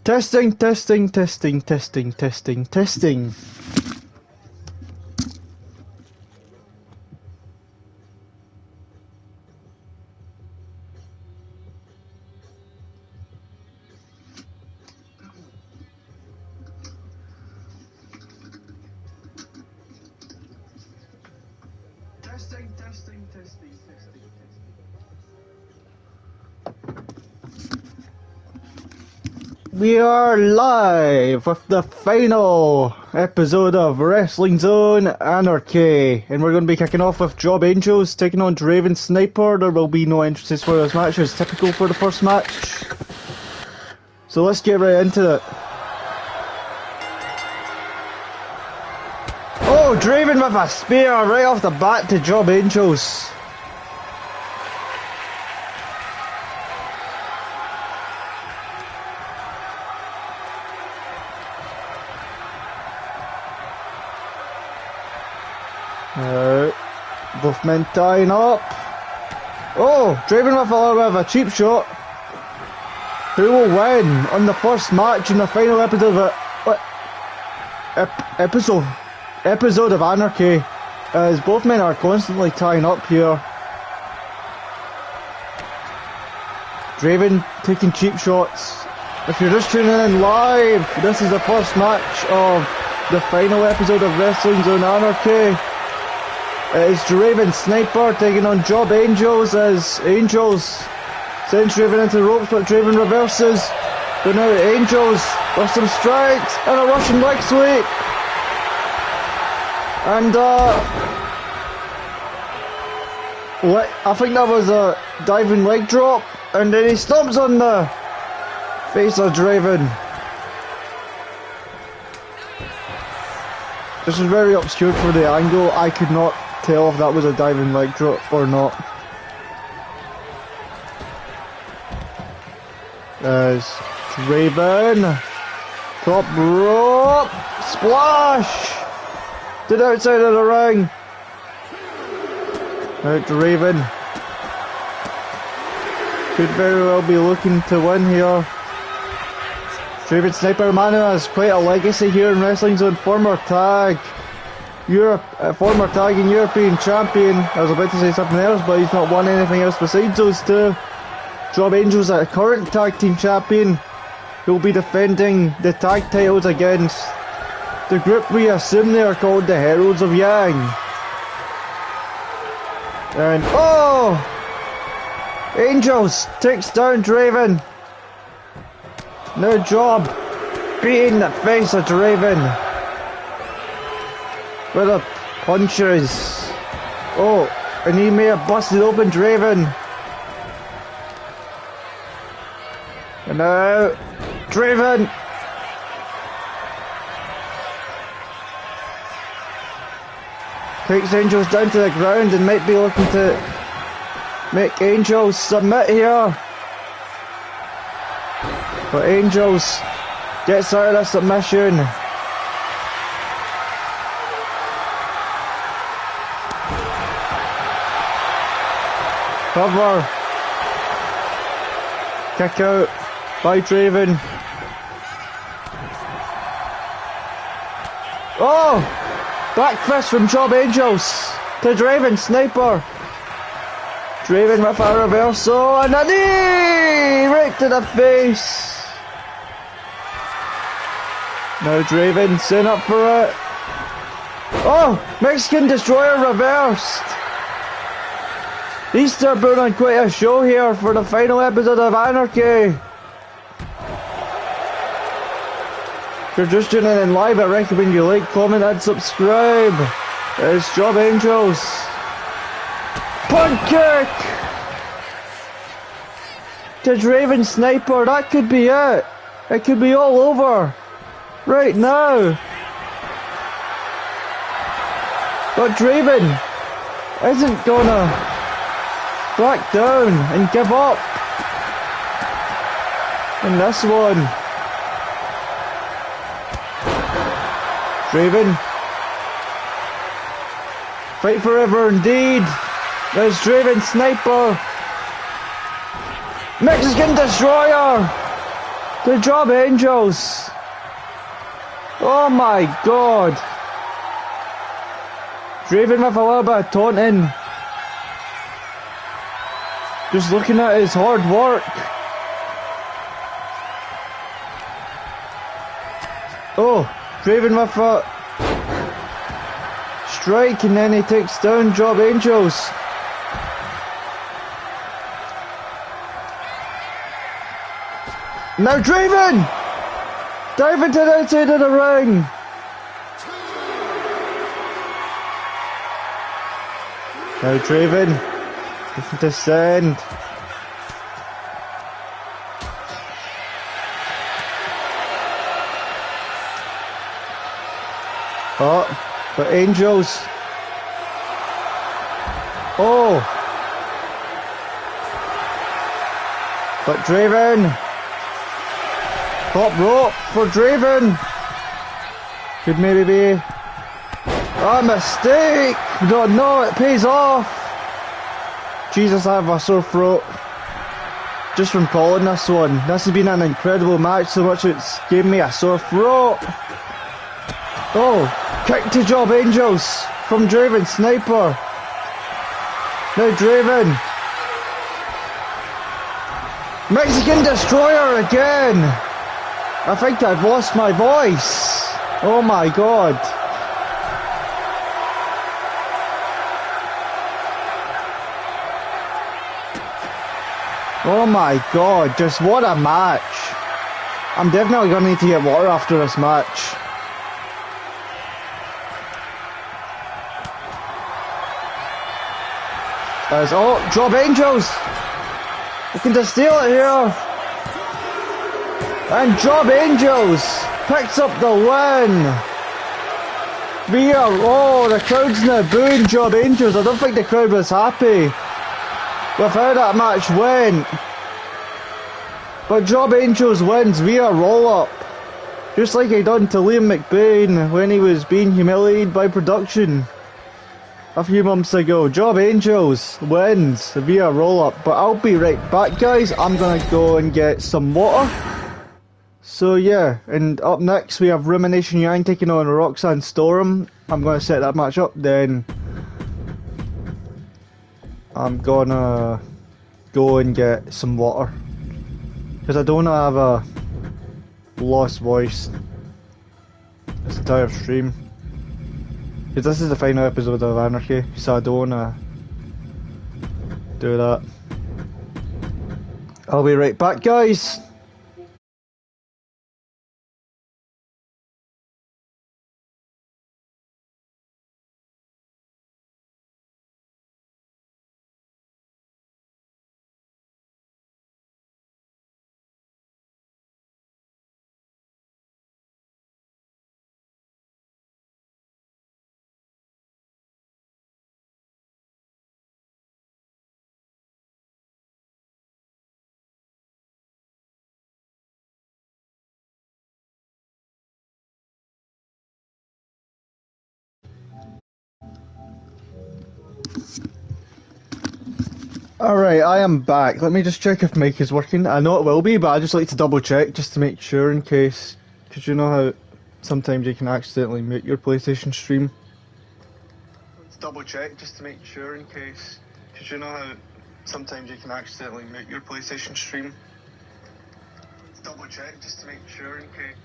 Testing, testing, testing, testing, testing, testing. Testing, testing, testing, testing, testing. We are live with the final episode of Wrestling Zone Anarchy, and we're going to be kicking off with Job Angels taking on Draven Sniper. There will be no entrances for this match, as typical for the first match. So let's get right into it. Oh, Draven with a spear right off the bat to Job Angels. Both men tying up. Oh, Draven with a little bit of a cheap shot. Who will win on the first match in the final episode of episode of Anarchy, as both men are constantly tying up here. Draven taking cheap shots. If you're just tuning in live, this is the first match of the final episode of Wrestling Zone Anarchy. It is Draven Sniper taking on Job Angels, as Angels sends Draven into the ropes, but Draven reverses. But now Angels with some strikes and a Russian leg sweep. And I think that was a diving leg drop, and then he stomps on the face of Draven. This is very obscured for the angle. I could not tell if that was a diving leg drop or not. As Draven, top rope, splash to the outside of the ring. Now Draven could very well be looking to win here. Draven Sniper man has quite a legacy here in Wrestling Zone. Former tag and European champion. I was about to say something else, but he's not won anything else besides those two. Job Angels, a current tag team champion, who will be defending the tag titles against the group we assume they are called the Heralds of Yang. And oh! Angels takes down Draven. Now Job beating the face of Draven with the punches. Oh, and he may have busted open Draven. And now Draven takes Angels down to the ground and might be looking to make Angels submit here. But Angels gets out of the submission. Cover. Kick out by Draven. Oh! Back fist from Job Angels to Draven Sniper. Draven with a reversal and a knee right to the face. Now Draven setting up for it. Oh! Mexican Destroyer reversed. These two are putting on quite a show here for the final episode of Anarchy. If you're just tuning in live, I recommend you like, comment and subscribe. It's Job Angels. Punt kick to Draven Sniper. That could be it. It could be all over right now. But Draven isn't gonna back down and give up in this one. Draven, fight forever indeed. There's Draven Sniper. Mexican Destroyer. Good job, Angels. Oh my god. Draven with a little bit of taunting. Just looking at his hard work. Oh, Draven with a strike, and then he takes down Job Angels. Now Draven! Dive into the outside of the ring! Now Draven, looking to send. Oh, but Angels. Oh! But Draven. Top rope for Draven. Could maybe be a mistake. No, it pays off. Jesus, I have a sore throat just from calling this one. This has been an incredible match, so much it's gave me a sore throat. Oh, kick to Job Angels from Draven Sniper. Now Draven. Mexican Destroyer again. I think I've lost my voice. Oh my god. Oh my god, just what a match. I'm definitely going to need to get water after this match. Oh, Job Angels. Looking to steal it here. And Job Angels picks up the win. Oh, the crowd's now booing Job Angels. I don't think the crowd was happy with how that match went. But Job Angels wins via roll-up. Just like he done to Liam McBain when he was being humiliated by production a few months ago. Job Angels wins via roll-up. But I'll be right back, guys. I'm gonna go and get some water. So yeah, and up next we have Rumination Yang taking on Roxanne Storm. I'm going to set that match up, then I'm gonna go and get some water. Because I don't have a lost voice this entire stream. Because this is the final episode of Anarchy, so I don't want to do that. I'll be right back, guys. Alright, I am back. Let me just check if mic is working. I know it will be, but I just like to double check just to make sure in case. Because you know how sometimes you can accidentally mute your PlayStation stream. Let's double check just to make sure in case. Because you know how sometimes you can accidentally mute your PlayStation stream. Let's double check just to make sure in case.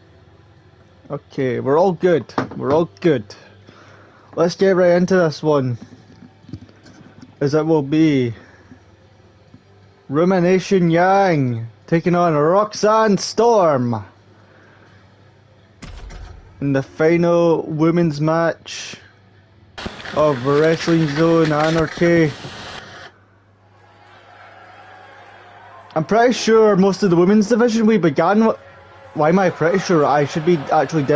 Okay, we're all good. We're all good. Let's get right into this one. As it will be Rumination Yang taking on Roxanne Storm in the final women's match of Wrestling Zone Anarchy. I'm pretty sure most of the women's division we began with. Why am I pretty sure? I should be actually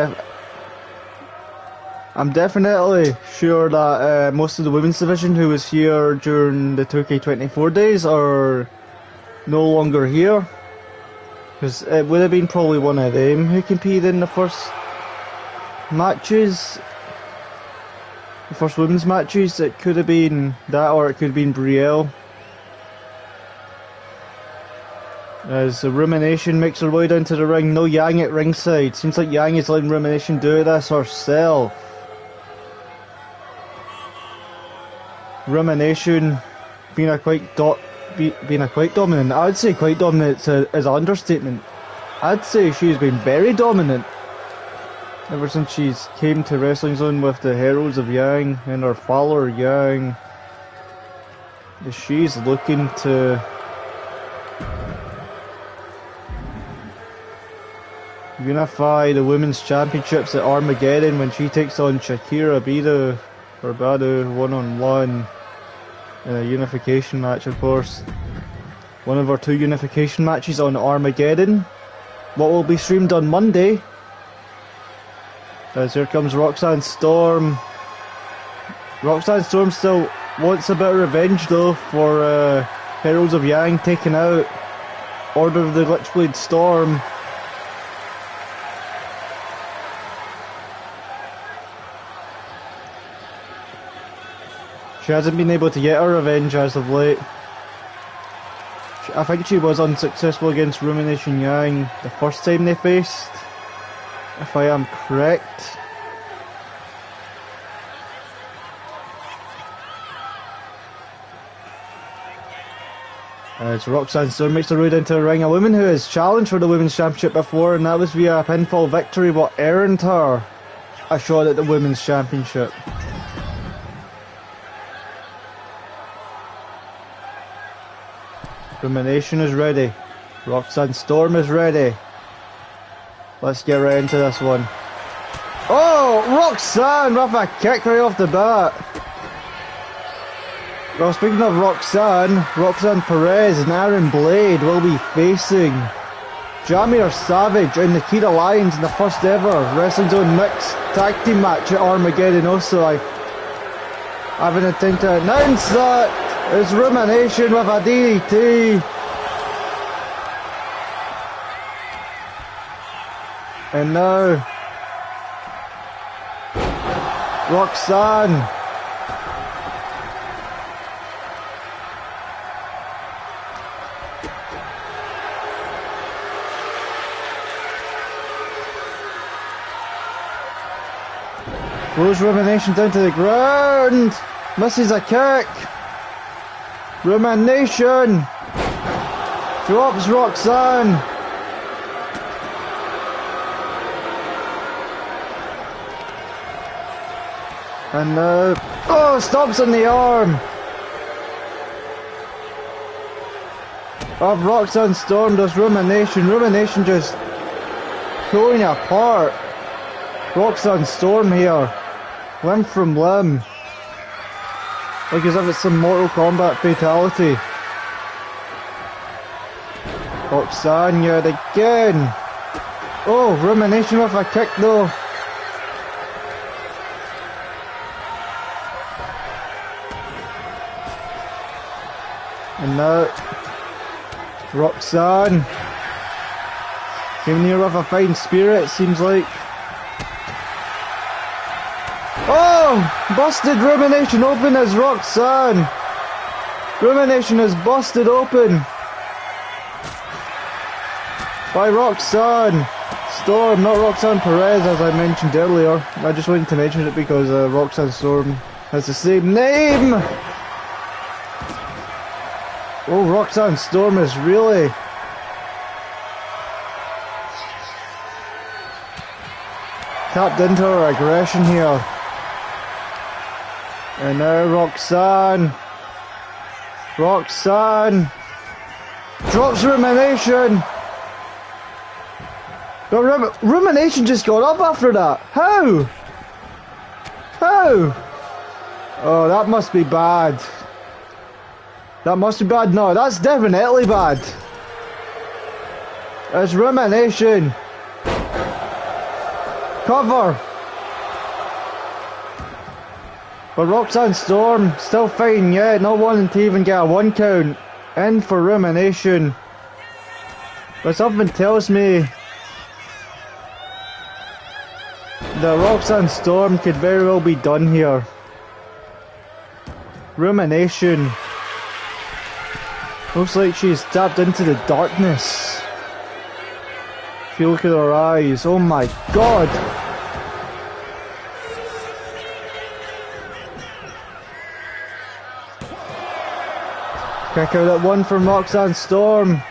I'm definitely sure that most of the women's division who was here during the 2K24 days are no longer here. Because it would have been probably one of them who competed in the first matches. the first women's matches. It could have been that, or it could have been Brielle. As the Rumination makes her way down to the ring, no Yang at ringside. Seems like Yang is letting Rumination do this herself. Rumination being a quite dominant. I'd say quite dominant is an understatement. I'd say she's been very dominant ever since she's came to Wrestling Zone with the Heralds of Yang and her follower Yang. She's looking to unify the Women's Championships at Armageddon when she takes on Shakira Badu one-on-one in a unification match, of course. One of our 2 unification matches on Armageddon. What will be streamed on Monday. As here comes Roxanne Storm. Roxanne Storm still wants a bit of revenge though for Heralds of Yang taking out Order of the Glitchblade Storm. She hasn't been able to get her revenge as of late. I think she was unsuccessful against Rumination Yang the first time they faced, if I am correct. As Roxanne Storm makes her way into the ring, a woman who has challenged for the Women's Championship before, and that was via a pinfall victory, what earned her a shot at the Women's Championship. Rumination is ready. Roxanne Storm is ready. Let's get right into this one. Oh, Roxanne with a kick right off the bat. Well, speaking of Roxanne Perez and Aaron Blade will be facing Jamir Savage and Nikita Lyons in the first ever Wrestling Zone mixed tag team match at Armageddon. Also, I haven't had time to announce that. It's Rumination with a DDT. And now Roxanne. Throws Rumination down to the ground. Misses a kick. Rumination drops Roxanne. And oh, stops on the arm of Roxanne Storm. Does Rumination. Rumination just pulling apart Roxanne Storm here, limb from limb. Like as if it's some Mortal Kombat fatality. Roxanne yet again. Oh, Rumination with a kick though. And now Roxanne came near with a fine spirit, seems like. Oh! Busted Rumination open as Roxanne. Rumination is busted open by Roxanne Storm, not Roxanne Perez as I mentioned earlier. I just wanted to mention it because Roxanne Storm has the same name. Oh, Roxanne Storm is really tapped into her aggression here. And now Roxanne drops Rumination. But Rumination just got up after that. How? Oh, that must be bad. That must be bad. No, that's definitely bad. It's Rumination. Cover. But Roxanne Storm still fighting yet, not wanting to even get a 1 count in for Rumination. But something tells me that Roxanne Storm could very well be done here. Rumination. Looks like she's tapped into the darkness. If you look at her eyes, oh my god! Kick out at one from Roxanne Storm.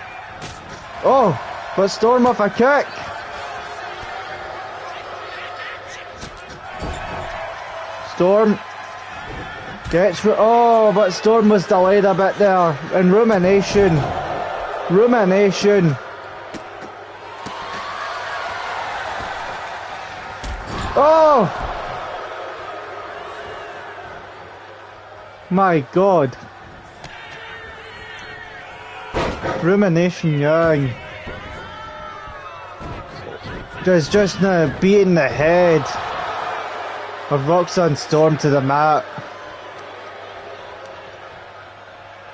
Oh, but Storm off a kick. Storm gets for, oh, but Storm was delayed a bit there. And Rumination. Oh! My god. Rumination Yang. Just now beating the head of Roxanne Storm to the mat.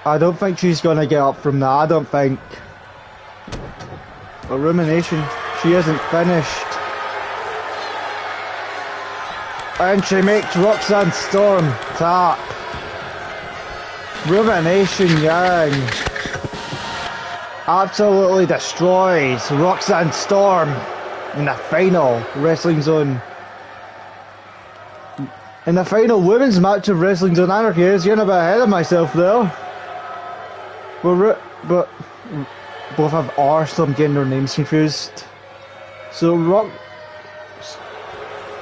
I don't think she's gonna get up from that, I don't think. But Rumination, she isn't finished. And she makes Roxanne Storm tap. Rumination Yang absolutely destroys Roxanne Storm in the final Wrestling Zone. In the final women's match of Wrestling Zone Anarchy, I was getting a bit ahead of myself there. But both have R, so I'm getting their names confused. So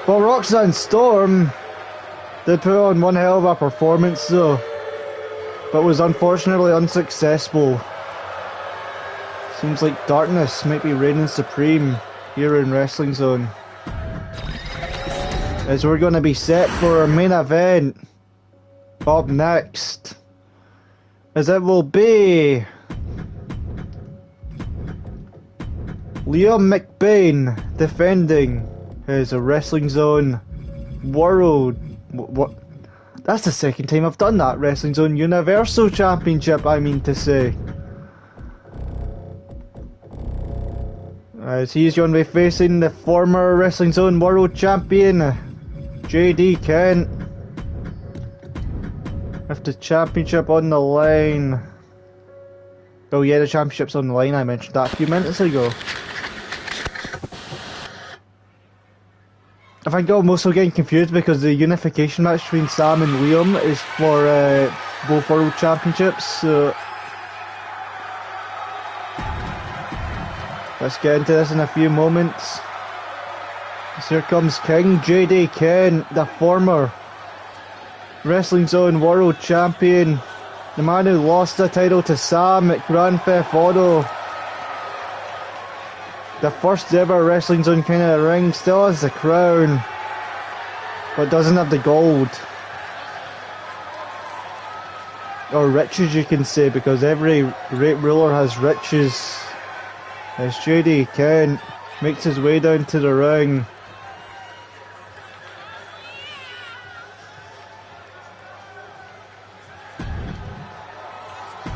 Roxanne Storm did put on one hell of a performance though, but was unfortunately unsuccessful. Seems like darkness might be reigning supreme here in Wrestling Zone, as we're going to be set for our main event up next, as it will be Liam McBain defending his Wrestling Zone World... What? That's the second time I've done that. Wrestling Zone Universal Championship, I mean to say. As he's going to be facing the former Wrestling Zone World Champion, JD Kent. With the championship on the line. Oh yeah, the championship's on the line, I mentioned that a few minutes ago. I think I'm also getting confused because the unification match between Sam and Liam is for both World Championships, so let's get into this in a few moments. So here comes King JD Kent, the former Wrestling Zone World Champion, the man who lost the title to Sam at Grand Theft Auto. The first ever Wrestling Zone King of the Ring, still has the crown, but doesn't have the gold. Or riches, you can say, because every great ruler has riches. As JD Kent makes his way down to the ring.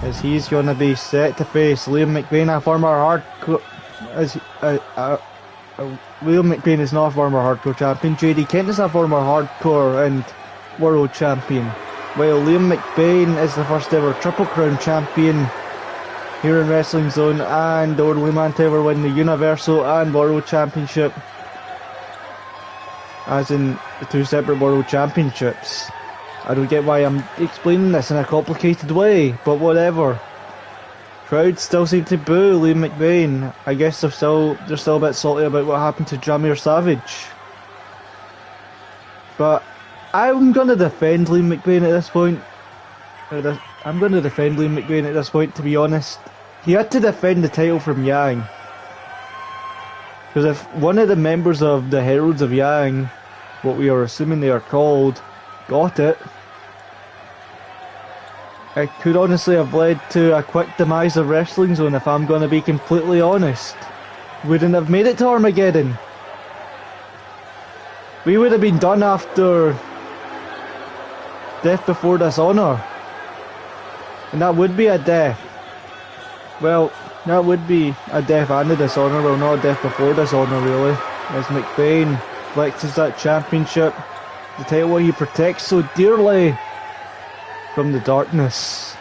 As he's going to be set to face Liam McBain, a former hardcore... Liam McBain is not a former hardcore champion. JD Kent is a former hardcore and world champion, while Liam McBain is the first ever Triple Crown champion here in Wrestling Zone, and the only man to ever win the Universal and World Championship, as in the two separate World Championships. I don't get why I'm explaining this in a complicated way, but whatever. Crowds still seem to boo Liam McBain. I guess they're still a bit salty about what happened to Jamir Savage. But I'm gonna defend Liam McBain at this point. I'm gonna defend Liam McBain at this point, to be honest. He had to defend the title from Yang. Because if one of the members of the Heralds of Yang, what we are assuming they are called, got it, it could honestly have led to a quick demise of Wrestling Zone, if I'm going to be completely honest. Wouldn't have made it to Armageddon. We would have been done after Death Before Dishonor. And that would be a death. Well, that would be a death and a dishonor. Well, not a death before dishonor, really. As McBain flexes that championship, the title he protects so dearly from the darkness.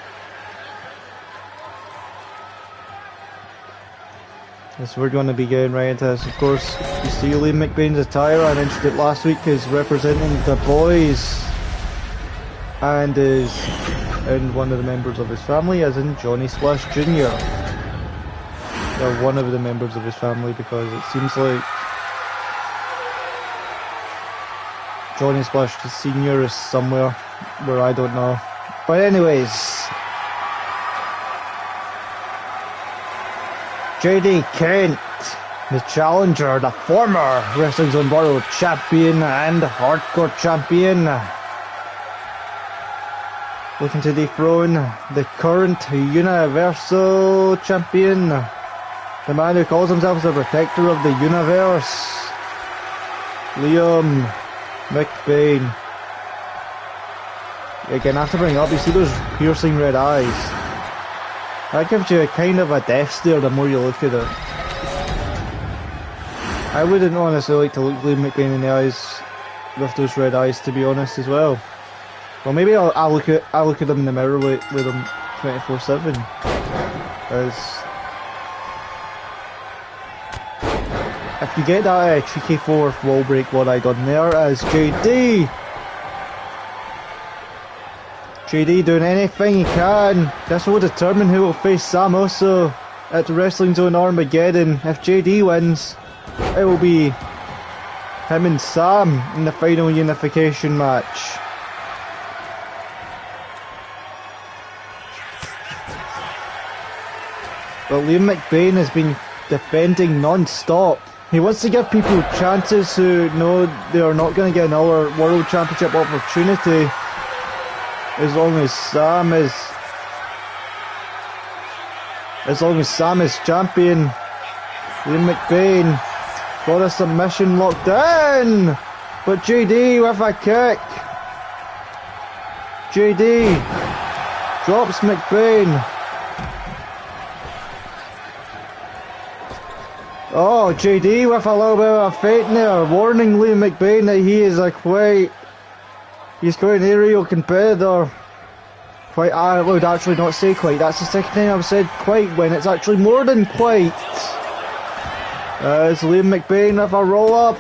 As we're going to be getting right into this, of course, you see Liam McBain's attire, I mentioned it last week, is representing the boys, and is in one of the members of his family, as in Johnny Splash Jr. Or one of the members of his family, because it seems like Johnny Splash Sr. is somewhere where I don't know. But anyways, JD Kent, the challenger, the former Wrestling Zone World Champion and Hardcore Champion, looking to dethrone the current Universal Champion, the man who calls himself the Protector of the Universe, Liam McBain. Again, I have to bring up, you see those piercing red eyes? That gives you a kind of a death stare the more you look at it. I wouldn't honestly like to look Liam McBain in the eyes with those red eyes, to be honest, as well. Well, maybe I'll look at them in the mirror with them 24/7. As if you get that cheeky fourth wall break what I done there, as JD doing anything he can. This will determine who will face Sam Oso at the Wrestling Zone Armageddon. If JD wins, it will be him and Sam in the final unification match. But Liam McBain has been defending non-stop. He wants to give people chances who know they are not going to get another World Championship opportunity as long as Sam is champion. Liam McBain got a submission locked in, but JD with a kick. JD drops McBain. Oh, JD with a little bit of a feint there, warning Liam McBain that he is he's quite an aerial competitor. I would actually not say quite, that's the second time I've said quite when it's actually more than quite. As Liam McBain with a roll up,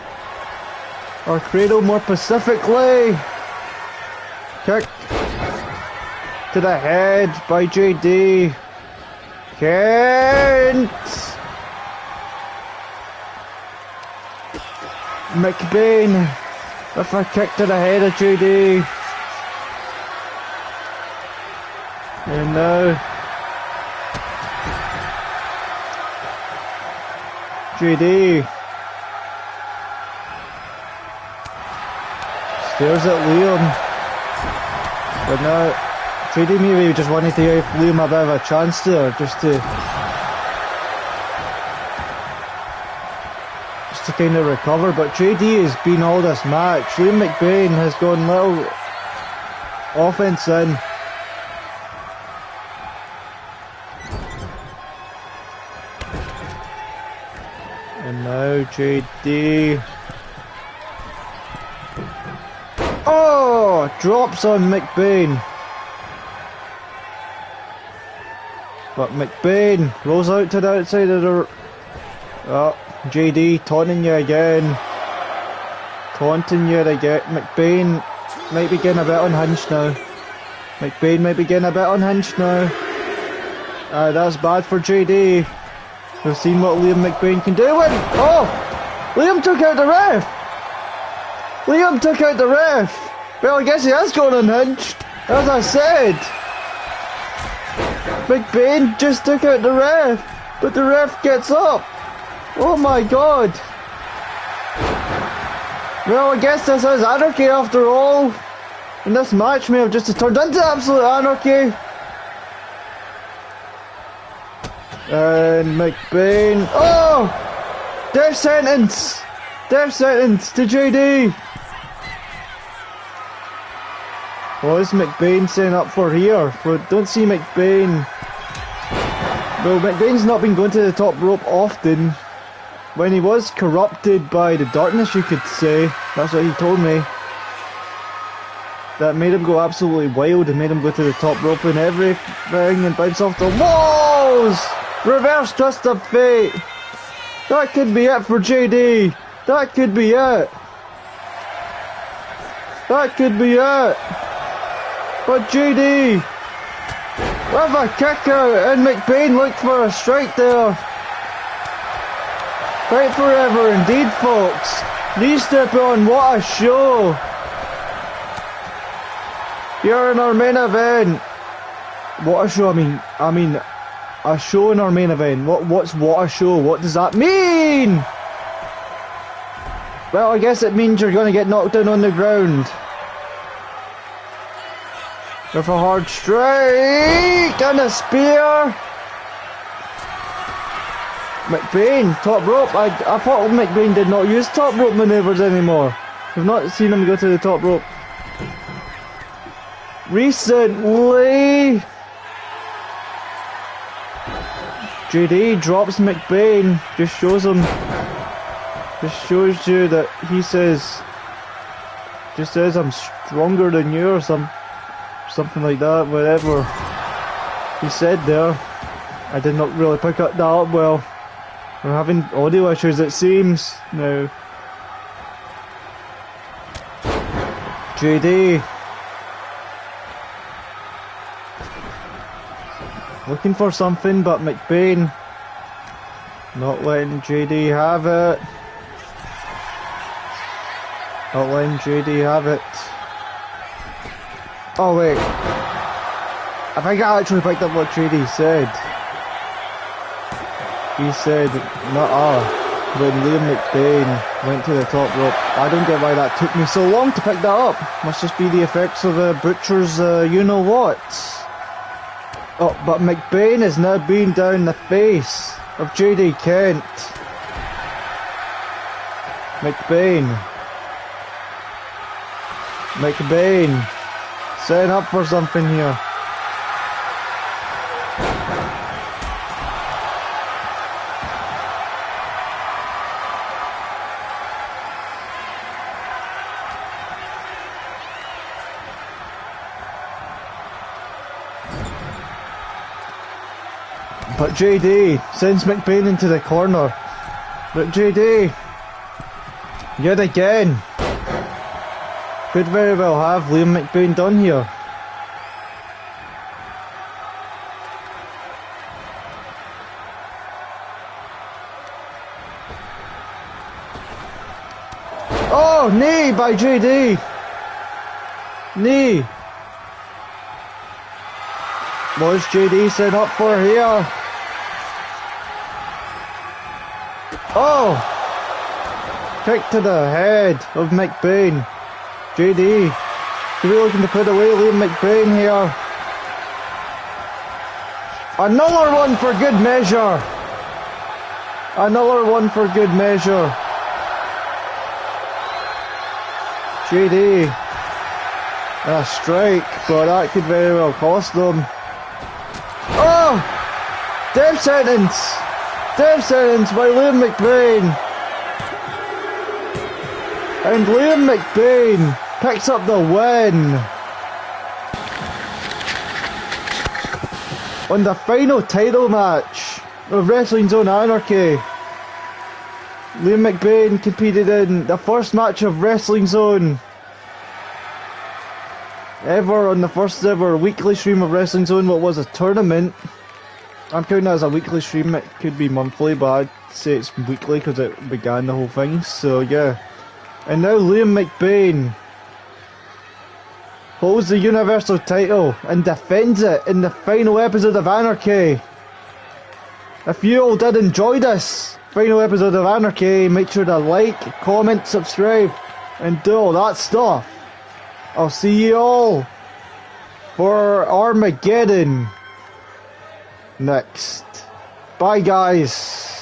or cradle more specifically. Kick to the head by JD. Kent! McBain with a kick to the head of JD. And now JD stares at Liam. But now JD maybe just wanted to give Liam a bit of a chance there, just to kind of recover, but JD has been all this match. Liam McBain has gone little offense in. And now JD. Oh! Drops on McBain. But McBain rolls out to the outside of the... Oh. JD taunting you again. Taunting you again. McBain might be getting a bit unhinged now. McBain might be getting a bit unhinged now. That's bad for JD. We've seen what Liam McBain can do. Oh! Liam took out the ref! Liam took out the ref! Well, I guess he has gone unhinged. As I said. McBain just took out the ref. But the ref gets up. Oh my god! Well, I guess this is anarchy after all. And this match may have just turned into absolute anarchy. And McBain... Oh! Death sentence! Death sentence to JD! What is McBain setting up for here? Don't see McBain... Well, McBain's not been going to the top rope often. When he was corrupted by the darkness, you could say. That's what he told me. that made him go absolutely wild and made him go to the top rope and everything and bounce off the walls. Reverse twist of fate. That could be it for JD. That could be it. That could be it. But JD with a kick out, and McBain looked for a strike there. Fight forever indeed, folks. Knee step on, what a show. Here in our main event. What a show, I mean a show in our main event. What's what a show? What does that mean? Well, I guess it means you're gonna get knocked down on the ground. With a hard strike and a spear. McBain, top rope. I thought McBain did not use top rope maneuvers anymore. We've not seen him go to the top rope recently. JD drops McBain. Just shows him. Just shows you that he says. Just says I'm stronger than you or something like that. Whatever he said there. I did not really pick that up well. We're having audio issues, it seems now. JD looking for something, but McBain not letting JD have it. Not letting JD have it. Oh wait, I think I actually picked up what JD said. He said, when Liam McBain went to the top rope. I don't get why that took me so long to pick that up. Must just be the effects of Butcher's you-know-what. Oh, but McBain is now being down the face of JD Kent. McBain, setting up for something here. But JD sends McBain into the corner. But JD, yet again, could very well have Liam McBain done here. Oh, knee by JD. Knee. What's JD set up for here? Oh! Kick to the head of McBain. JD, could be looking to put away Liam McBain here. Another one for good measure. Another one for good measure. JD. A strike, but that could very well cost them. Oh! Death sentence! Death sentence by Liam McBain. And Liam McBain picks up the win. On the final title match of Wrestling Zone Anarchy. Liam McBain competed in the first match of Wrestling Zone ever on the first ever weekly stream of Wrestling Zone. What was a tournament. I'm counting it as a weekly stream. It could be monthly, but I'd say it's weekly because it began the whole thing. So yeah. And now Liam McBain holds the Universal title and defends it in the final episode of Anarchy. If you all did enjoy this final episode of Anarchy, make sure to like, comment, subscribe, and do all that stuff. I'll see you all for Armageddon next. Bye guys.